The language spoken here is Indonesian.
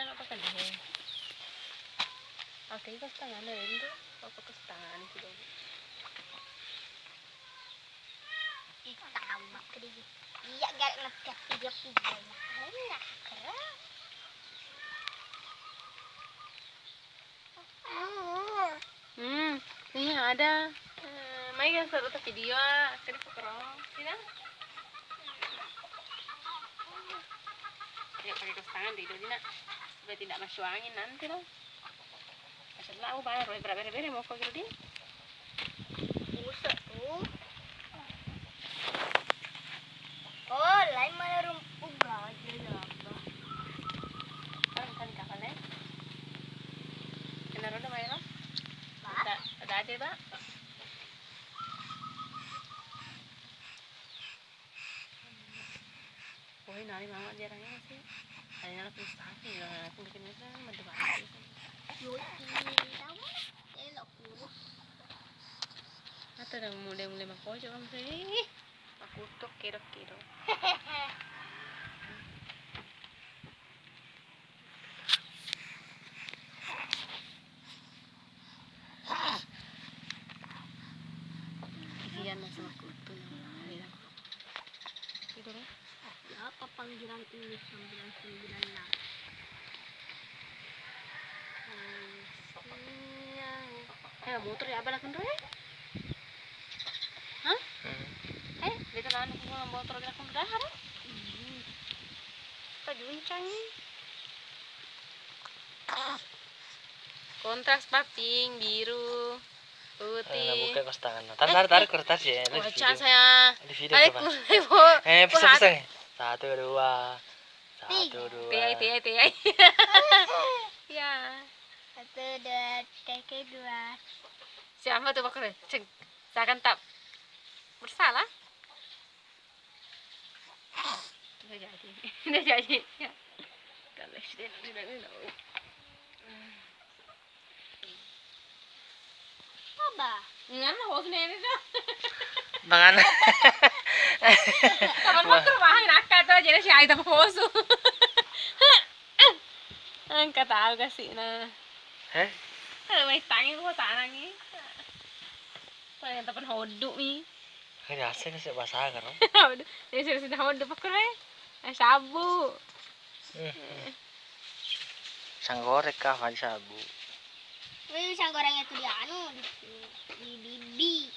Dia nak pakai deh. Oke, itu setengah dari itu. Apa ke setengah itu dulu? Tahu bakri. Iya gak ngetek video-video ya. Enak keren. Ini ada. Mai kan seru tuh video. Kali pokrong, tidak? Ya pakai ke setengah di dulu nak. Supaya tidak masuk angin nanti loh. Setelah aku bayar berapa mau kau gitu? Buset tuh. Oh, lain mana rumput gajah lah. Kan kapalnya. Kenapa udah bayar? Ada aja tak? Woi nari mama jarangnya sih. Hanya anak frustasi lah. Aku bikinnya kan madu banget. Tahu? Elok kurus. Atau udah mulai makoy juga sih. Aku tuh kira-kira. Iyan na sama kuto na. Gitu deh. Ya, apa panggilan ini 99 lah. Motor ya abang akan deh. Hah? Dito na ano kung motor na kung dahar. Pajuncang. Kontras paping biru. Putih. Buka kos tangan. Tarik kertas ya. Baca saya. Di video coba. Pesan-pesan. 1 2. 1 2. Tiai. Ya. 1 2 3 2. Siapa tuh bakal? Cek. Saya akan tak bersalah. Udah jadi. Ya. Kalau sudah. Apa? Ngan lah bos ini dah. Bangan. Kapan motor mahal nakal tuh jadi si Aida poso. Angkat tahu kasih na. May tangi ko tanang ni. Parang tapan hodok ni. Kaya asa kasi basa ka no. Jadi sudah hodok pa ko sabu. Sanggorek ka pa sabu. Wih, sang goreng itu di anu di bibi.